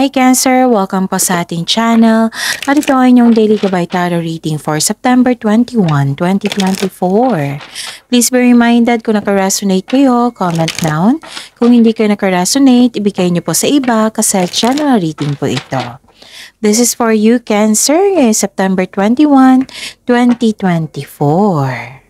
Hi Cancer! Welcome po sa ating channel. At ito ay inyong daily gabay tarot reading for September 21, 2024. Please be reminded kung naka-resonate kayo, comment down. Kung hindi kayo naka-resonate, ibigay niyo po sa iba kasi channel reading po ito. This is for you Cancer ngayong September 21, 2024.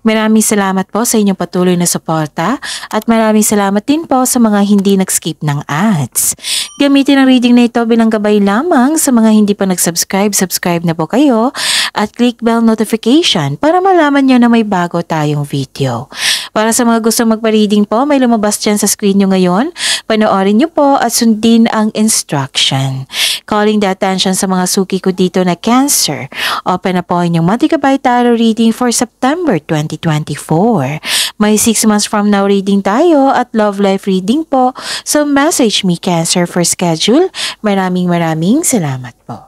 Maraming salamat po sa inyong patuloy na suporta at maraming salamat din po sa mga hindi nag-skip ng ads. Gamitin ang reading na ito bilang gabay lamang sa mga hindi pa nag-subscribe, subscribe na po kayo at click bell notification para malaman nyo na may bago tayong video. Para sa mga gusto magpa-reading po, may lumabas dyan sa screen nyo ngayon. Panoorin nyo po at sundin ang instruction. Calling the attention sa mga suki ko dito na Cancer. Open na po inyong monthly gabay tarot reading for September 2024. May 6 months from now reading tayo at love life reading po. So message me Cancer for schedule. Maraming salamat po.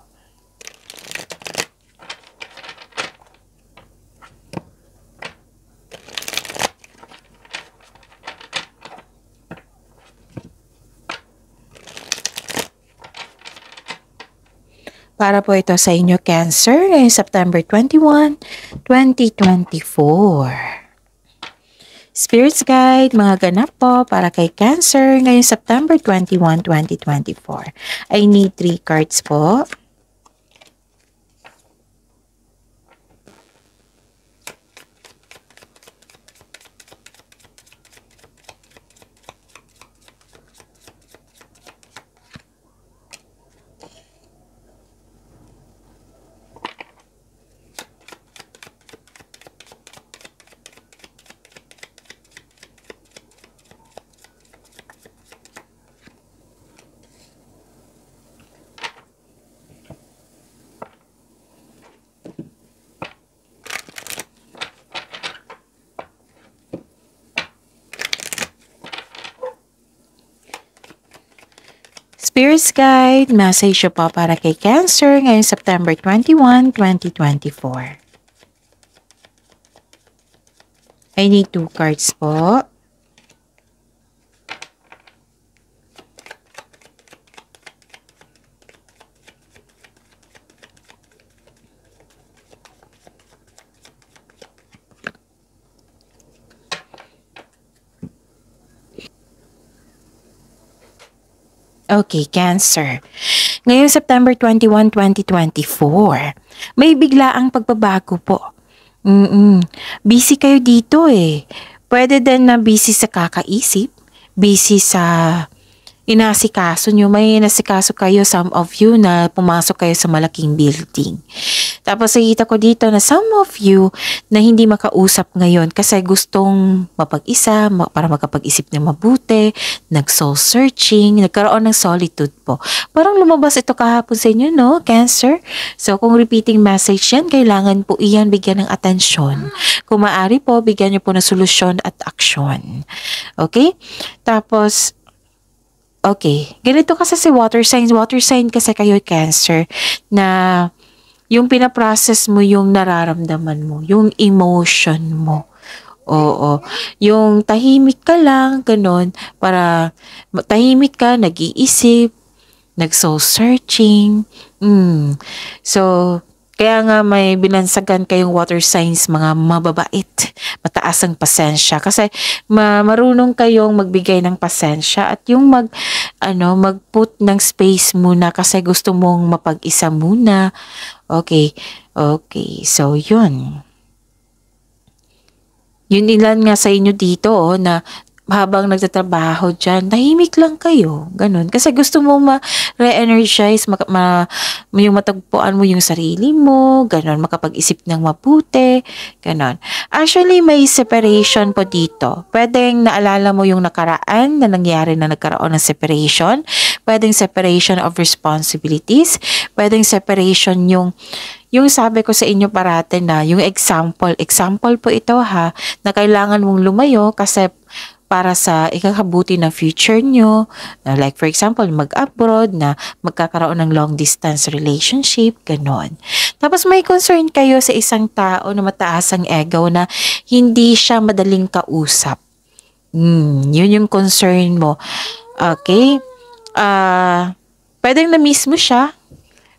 Para po ito sa inyo Cancer ngayong September 21, 2024. Spirits Guide, mga ganap po para kay Cancer ngayong September 21, 2024. I need 3 cards po. Spirits Guide, message po para kay Cancer ngayong September 21, 2024. I need 2 cards po. Okay, Cancer. Ngayong September 21, 2024, may biglaang pagbabago po. Busy kayo dito eh. Pwede din na busy sa kakaisip, busy sa inasikaso nyo. May inasikaso kayo, some of you, na pumasok kayo sa malaking building. Tapos nakita ko dito na some of you na hindi makausap ngayon kasi gustong mapag-isa para makapag-isip ng mabuti, nag-soul searching, nagkaroon ng solitude po. Parang lumabas ito kahapon sa inyo, no, Cancer? So kung repeating message yan, kailangan po iyan bigyan ng atensyon. Kung maaari po, bigyan niyo po ng solusyon at aksyon. Okay? Tapos, okay, ganito kasi si water sign kasi kayo Cancer na yung pinaprocess mo yung nararamdaman mo, yung emotion mo. Oo, yung tahimik ka lang, ganun, para tahimik ka, nag-iisip, nag-soul searching. So, kaya nga may binansagan kayong water signs, mga mababait, mataas ang pasensya. Kasi marunong kayong magbigay ng pasensya at yung mag-put ng space muna kasi gusto mong mapag-isa muna. Okay. So, yun. Yun ilan nga sa inyo dito na habang nagtatrabaho dyan, tahimik lang kayo. Ganun. Kasi gusto mo ma-re-energize, yung matagpuan mo yung sarili mo, ganun, makapag-isip ng mabuti, ganun. Actually, may separation po dito. Pwedeng naalala mo yung nakaraan na nangyari na nagkaroon ng separation. Pwedeng separation of responsibilities. Pwedeng separation yung yung sabi ko sa inyo parate na, yung example po ito ha, na kailangan mong lumayo kasi para sa ikakabuti ng future nyo, na like for example, mag-abroad, na magkakaroon ng long distance relationship, ganon. Tapos may concern kayo sa isang tao na mataas ang ego na hindi siya madaling kausap. Yun yung concern mo. Okay? Pwedeng na-miss mo siya.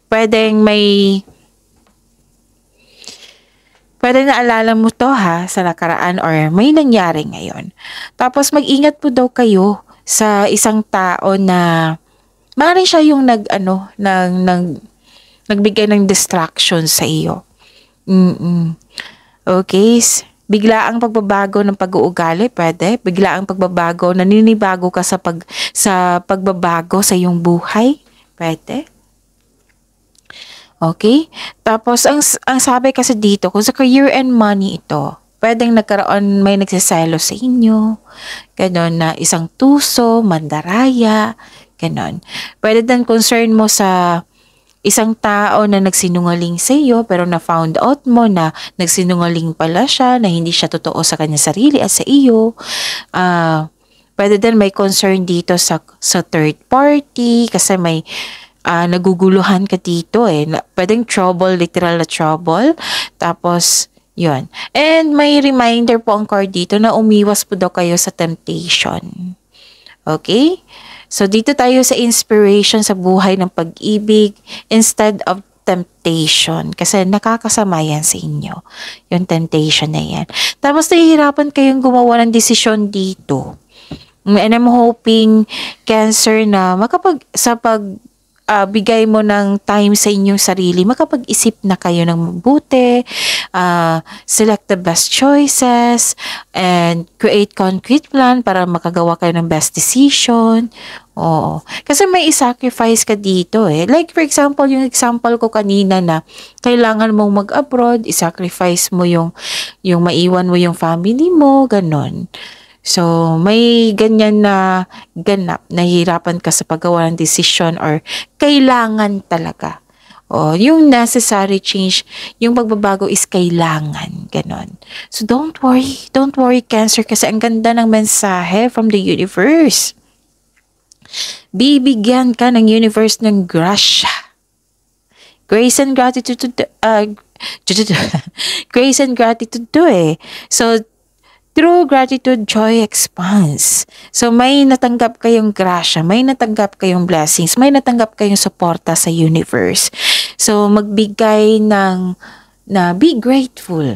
Pwedeng naalala mo to ha, sa nakaraan or may nangyari ngayon. Tapos mag-ingat po daw kayo sa isang tao na maaaring siya yung nagbigay ng distraction sa iyo. Okay? Biglaang pagbabago ng pag-uugali, pwede. Biglaang pagbabago, naninibago ka sa pagbabago sa iyong buhay, pwede. Okay? Tapos, ang sabi kasi dito, kung sa career and money ito, pwedeng may nagsiselo sa inyo, ganon, na isang tuso, mandaraya, ganon. Pwede din concern mo sa isang tao na nagsinungaling sa iyo, pero na-found out mo na nagsinungaling pala siya, na hindi siya totoo sa kanya sarili at sa iyo. Pwede din may concern dito sa third party, kasi may naguguluhan ka dito Pwedeng trouble, literal na trouble. Tapos, yun. And may reminder po ang card dito na umiwas po daw kayo sa temptation. Okay? So, dito tayo sa inspiration sa buhay ng pag-ibig instead of temptation. Kasi nakakasama yan sa inyo. Yung temptation na yan. Tapos, nahihirapan kayong gumawa ng desisyon dito. And I'm hoping, Cancer, na bigay mo ng time sa inyong sarili, makapag-isip na kayo ng mabuti, select the best choices, and create concrete plan para makagawa kayo ng best decision. Oo. Kasi may i-sacrifice ka dito Like for example, yung example ko kanina na kailangan mong mag-abroad, i-sacrifice mo yung maiwan mo yung family mo, ganon. So, may ganyan na ganap, nahihirapan ka sa paggawa ng decision or kailangan talaga. Yung necessary change, yung pagbabago is kailangan, ganon. So, don't worry Cancer, kasi ang ganda ng mensahe from the universe. Bibigyan ka ng universe ng grasya. Grace and gratitude grace and gratitude to So, through gratitude, joy expands. So, may natanggap kayong grasya, may natanggap kayong blessings, may natanggap kayong suporta sa universe. So, magbigay be grateful.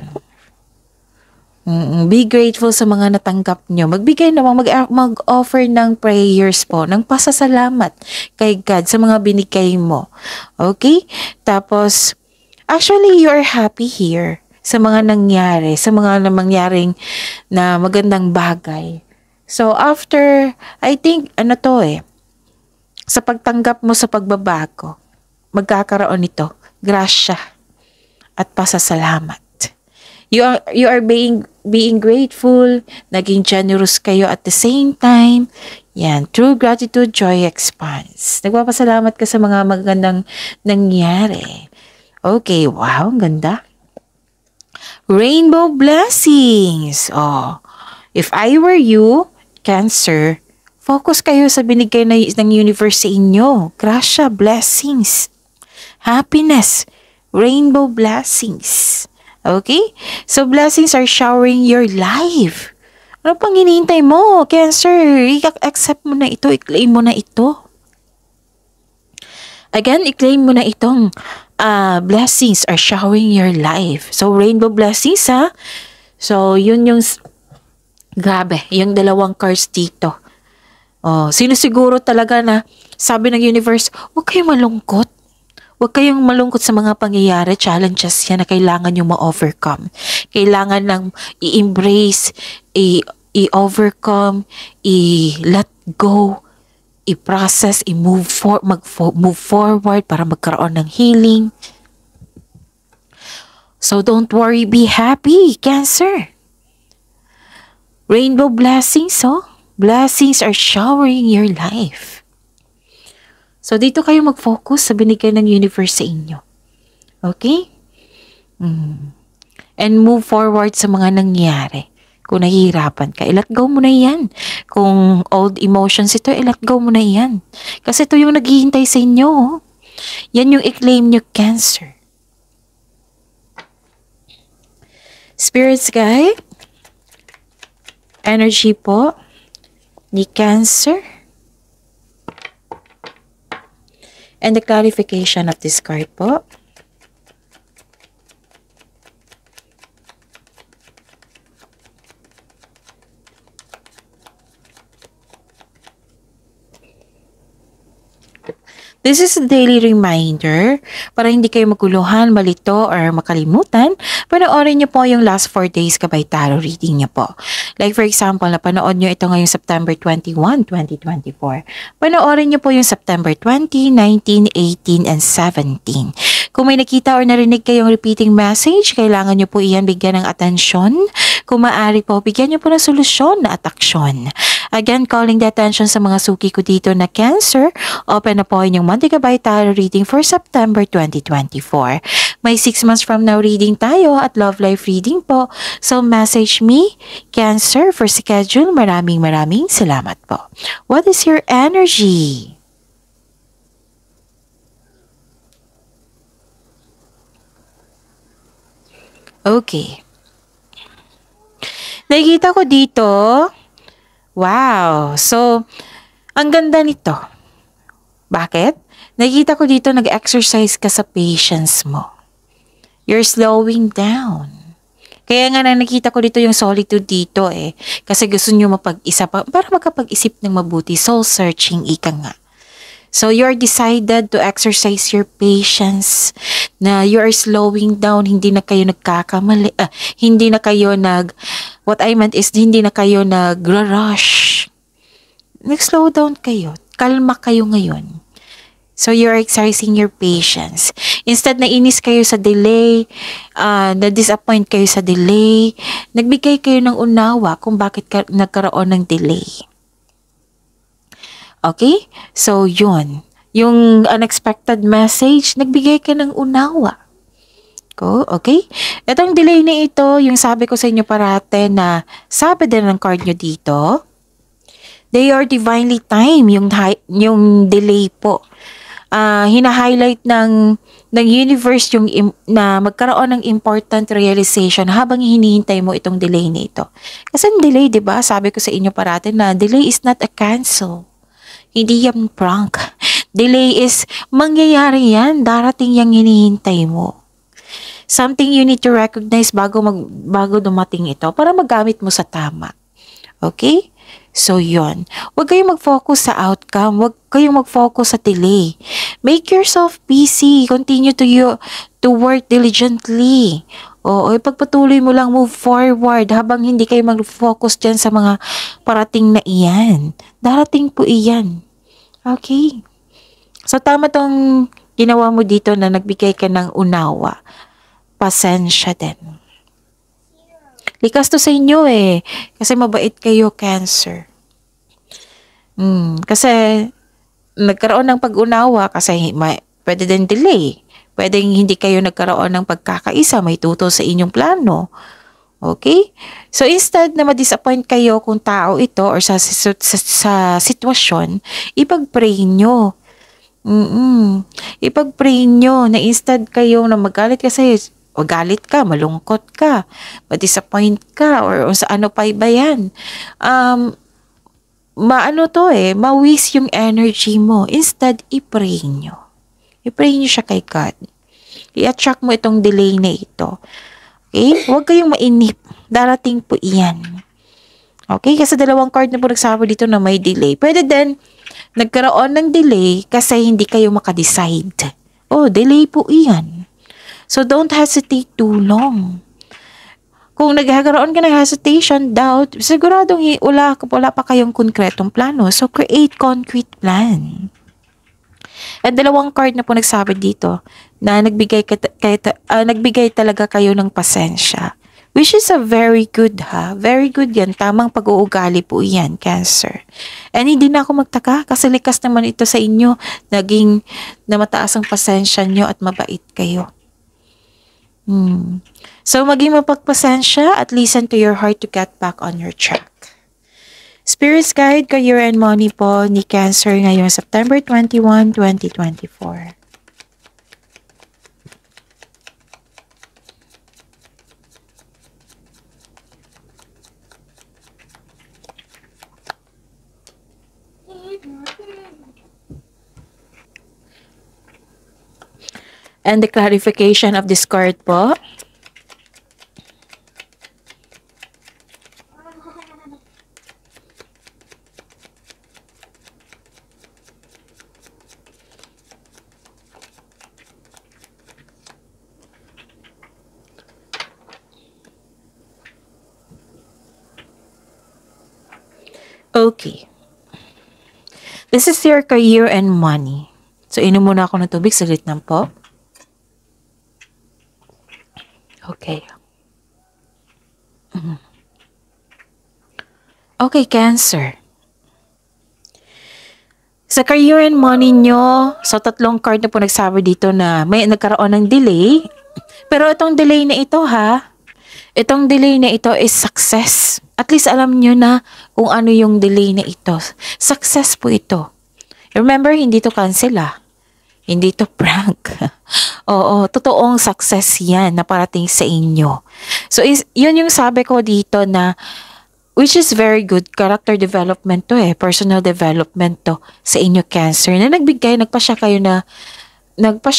Be grateful sa mga natanggap nyo. Magbigay naman, mag-offer ng prayers po, ng pasasalamat kay God sa mga binigay mo. Okay? Tapos, actually, you're happy here sa mga nangyaring na magandang bagay. So, after, I think, sa pagtanggap mo sa pagbabago, magkakaroon nito, grasya at pasasalamat. You are being grateful, naging generous kayo at the same time. Yan, through gratitude, joy expands. Nagpapasalamat ka sa mga magandang nangyari. Okay, wow, ang ganda. Rainbow blessings. If I were you, Cancer, focus kayo sa binigay ng universe sa inyo. Grasya, blessings, happiness, rainbow blessings. Okay? So, blessings are showering your life. Ano pang hinihintay mo, Cancer? I-accept mo na ito, i-claim mo na ito. Again, i-claim mo na itong blessings are showering your life. So, rainbow blessings, ha? So, yun yung, grabe, yung dalawang cards dito. Sinusiguro talaga na, sabi ng universe, huwag kayong malungkot. Huwag kayong malungkot sa mga pangyayari, challenges yan na kailangan nyo ma-overcome. Kailangan lang i-embrace, i-overcome, i-let go, i-process, move forward para magkaroon ng healing. So don't worry, be happy, Cancer. Rainbow blessings, blessings are showering your life. So dito kayo mag-focus sa binigay ng universe sa inyo. Okay? And move forward sa mga nangyari. Kung nahihirapan ka, i-let go mo na yan. Kung old emotions ito, i-let go mo na yan. Kasi ito yung naghihintay sa inyo. Oh. Yan yung i-claim nyo, Cancer. Spirits guide, energy po ni Cancer. And the clarification of this card po. This is a daily reminder para hindi kayo maguluhan, malito, or makalimutan. Panoorin niyo po yung last 4 days kabay tarot reading niyo po. Like for example, napanood niyo ito ngayong September 21, 2024. Panoorin niyo po yung September 20, 19, 18, and 17. Kung may nakita or narinig kayong repeating message, kailangan niyo po iyan bigyan ng atensyon. Kung maaari po, bigyan niyo po ng solusyon at aksyon. Again, calling the attention sa mga suki ko dito na Cancer, open na po inyong monthly gabay tarot reading for September 2024. May 6 months from now reading tayo at love life reading po. So message me, Cancer, for schedule. Maraming salamat po. What is your energy? Okay. Nakikita ko dito, wow. So, ang ganda nito. Bakit? Nakikita ko dito nag-exercise ka sa patience mo. You're slowing down. Kaya nga nakikita ko dito yung solitude dito eh. Kasi gusto nyo mapag-isa pa para makapag-isip ng mabuti. Soul searching, ika nga. So, you're decided to exercise your patience na you are slowing down, hindi na kayo nagkakamali, hindi na kayo what I meant is, hindi na kayo nag-rush. Nag-slow down kayo. Kalma kayo ngayon. So, you're exercising your patience. Instead na inis kayo sa delay, na-disappoint kayo sa delay, nagbigay kayo ng unawa kung bakit nagkaroon ng delay. Okay? So, yun. Yung unexpected message, nagbigay ka ng unawa. Okay? Itong delay na ito, yung sabi ko sa inyo parate na sabi din ng card nyo dito, they are divinely timed, yung delay po. Hina-highlight ng universe yung na magkaroon ng important realization habang hinihintay mo itong delay na ito. Kasi delay, 'di ba? Sabi ko sa inyo parate na delay is not a cancel. Hindi yan prank. Delay is mangyayari yan. Darating yung hinihintay mo. Something you need to recognize bago dumating ito para magamit mo sa tama. Okay? So, yon. Huwag kayong mag-focus sa outcome. Huwag kayong mag-focus sa delay. Make yourself busy. Continue to work diligently. O ipagpatuloy mo lang, move forward habang hindi kayo mag-focus dyan sa mga parating na iyan. Darating po iyan. Okay. So, tama tong ginawa mo dito na nagbigay ka ng unawa. Pasensya din. Likas to sa inyo eh. Kasi mabait kayo, Cancer. Kasi nagkaroon ng pag-unawa kasi pwede din delay. Pwedeng hindi kayo nagkaroon ng pagkakaisa, may tutol sa inyong plano. Okay? So instead na ma-disappoint kayo kung tao ito or sa sitwasyon, ipag-pray nyo. Ipag-pray nyo na instead kayo na magalit kasi galit ka, malungkot ka, ma-disappoint ka, or sa ano pa ba yan. Ma-waste yung energy mo. Instead, i-pray nyo. I-pray nyo siya kay God. I-attract mo itong delay na ito. Okay? Huwag kayong mainip. Darating po iyan. Okay? Kasi dalawang card na po nagsabi dito na may delay. Pwede din, nagkaroon ng delay kasi hindi kayo makadecide. Delay po iyan. So, don't hesitate too long. Kung nagkakaroon ka ng hesitation, doubt, siguradong wala pa kayong konkretong plano. So, create concrete plan. At dalawang card na po nagsabi dito na nagbigay talaga kayo ng pasensya. Which is a very good Very good yan. Tamang pag-uugali po yan, Cancer. And hindi na ako magtaka kasi likas naman ito sa inyo. Naging na mataas ang pasensya nyo at mabait kayo. Hmm. So, maging mapagpasensya at listen to your heart to get back on your track. Spirit's Guide, Career and Money po ni Cancer ngayong September 21, 2024. And the clarification of this card po. Okay. This is your career and money. So, inom muna ako ng tubig. Saglit lang po. Okay. Okay, Cancer. Sa career and money nyo, sa tatlong card na po nagsabi dito na may nagkaroon ng delay. Pero itong delay na ito itong delay na ito is success. At least alam nyo na kung ano yung delay na ito. Success po ito. Remember, hindi to cancel Hindi to prank. Oo, totoong success yan na parating sa inyo. So, yun yung sabi ko dito na which is very good character development to personal development to sa inyo Cancer na nagpasya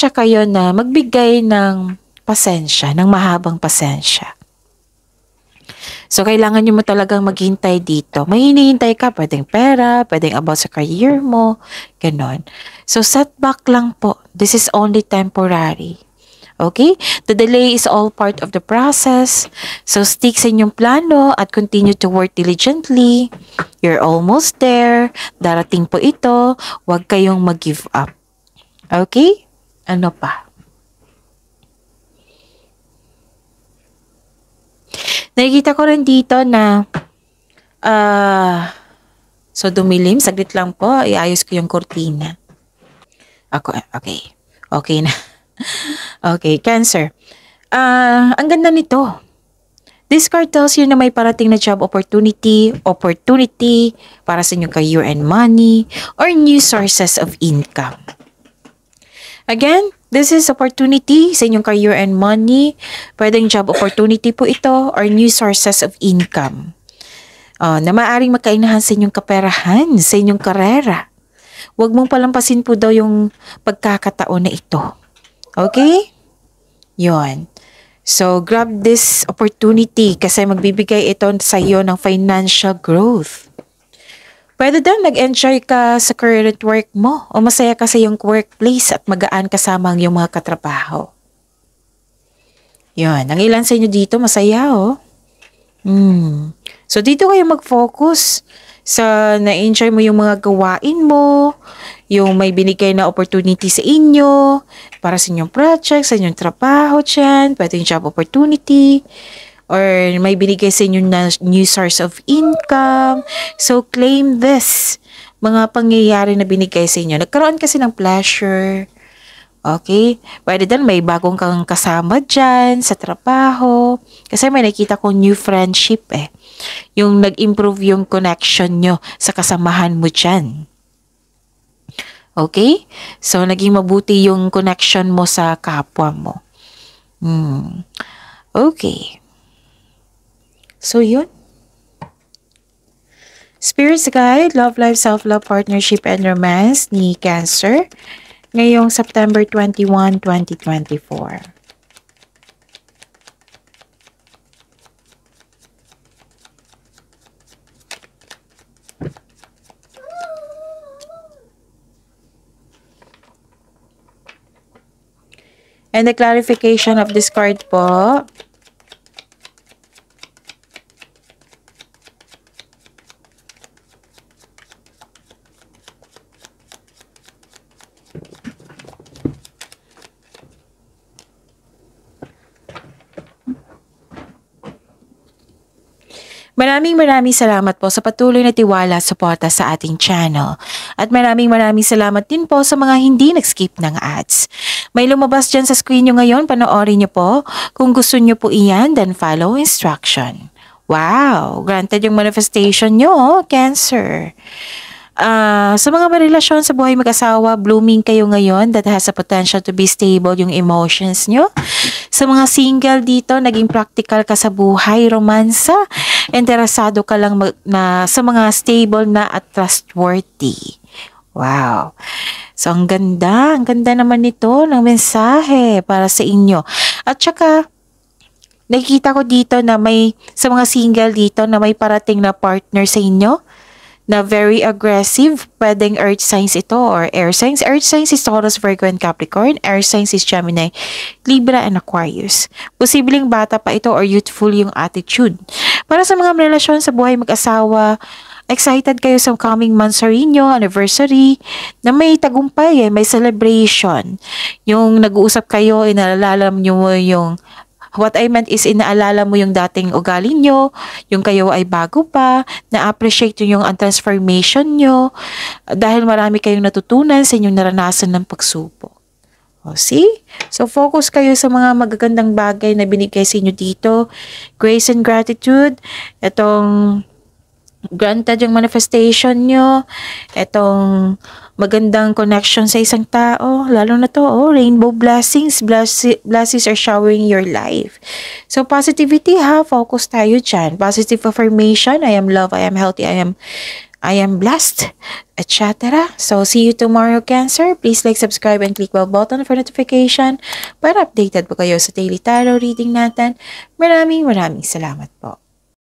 kayo na magbigay ng pasensya, ng mahabang pasensya. So, kailangan nyo mo talagang maghintay dito. May hinihintay ka, pwedeng pera, pwedeng about sa career mo, ganon. So, setback lang po. This is only temporary. Okay? The delay is all part of the process. So, stick sa inyong plano at continue to work diligently. You're almost there. Darating po ito. Huwag kayong mag-give up. Okay? Ano pa? Nakikita ko rin dito na so dumilim. Saglit lang po. Iayos ko yung kurtina. Okay. Okay na. Okay, Cancer. Ang ganda nito. This card tells you na may parating na job opportunity para sa inyong career and money, or new sources of income. Again, this is opportunity sa inyong career and money. Pwedeng job opportunity po ito or new sources of income. Na maaaring makainahan sa inyong kaperahan, sa inyong karera. Huwag mong palampasin po daw yung pagkakataon na ito. Okay? Yon. So, grab this opportunity kasi magbibigay ito sa iyo ng financial growth. Pwede din nag-enjoy ka sa current work mo o masaya ka sa iyong workplace at magaan kasama ang iyong mga katrabaho. Yon. Ang ilan sa inyo dito masaya So, dito kayo mag-focus sa na-enjoy mo yung mga gawain mo, yung may binigay na opportunity sa inyo, para sa inyong project, sa inyong trabaho dyan, pwede yung job opportunity, or may binigay sa inyo na new source of income. So, claim this, mga pangyayari na binigay sa inyo. Nagkaroon kasi ng pleasure. Okay? Pwede din may bagong kang kasama dyan sa trabaho. Kasi may nakita kong new friendship Yung nag-improve yung connection nyo sa kasamahan mo dyan. Okay? So, naging mabuti yung connection mo sa kapwa mo. Okay. So, yun. Spirit's Guide, Love Life, Self-Love, Partnership, and Romance ni Cancer ngayong September 21, 2024. And the clarification of this card po. Maraming salamat po sa patuloy na tiwala at suporta sa ating channel. At maraming salamat din po sa mga hindi nag-skip ng ads. May lumabas dyan sa screen nyo ngayon, panoorin nyo po. Kung gusto nyo po iyan, then follow instruction. Wow! Granted yung manifestation nyo, Cancer. Sa mga marelasyon sa buhay mag-asawa, blooming kayo ngayon that has a potential to be stable yung emotions nyo. Sa mga single dito, naging practical ka sa buhay, romansa, interesado ka lang sa mga stable na at trustworthy. Wow. So, ang ganda naman nito ng mensahe para sa inyo. At saka, nakikita ko dito na sa mga single dito na may parating na partner sa inyo na very aggressive. Pwedeng earth signs ito or air signs. Earth signs is Taurus, Virgo, and Capricorn. Air signs is Gemini, Libra, and Aquarius. Posibleng bata pa ito or youthful yung attitude. Para sa mga relasyon sa buhay mag-asawa, excited kayo sa coming months sa inyo, anniversary, na may tagumpay, may celebration. Yung nag-uusap kayo, inaalala nyo yung what I meant is inaalala mo yung dating ugali nyo, yung kayo ay bago pa, na-appreciate yung transformation nyo, dahil marami kayong natutunan sa inyong naranasan ng pagsubok. O, see? So, focus kayo sa mga magagandang bagay na binigay sa inyo dito. Grace and gratitude. Itong granted yung manifestation nyo, itong magandang connection sa isang tao, lalo na to, rainbow blessings, blessings are showering your life. So, positivity ha, focus tayo dyan. Positive affirmation, I am loved, I am healthy, I am blessed, etc. So, see you tomorrow, Cancer. Please like, subscribe, and click bell button for notification para updated po kayo sa daily tarot reading natin. Maraming salamat po.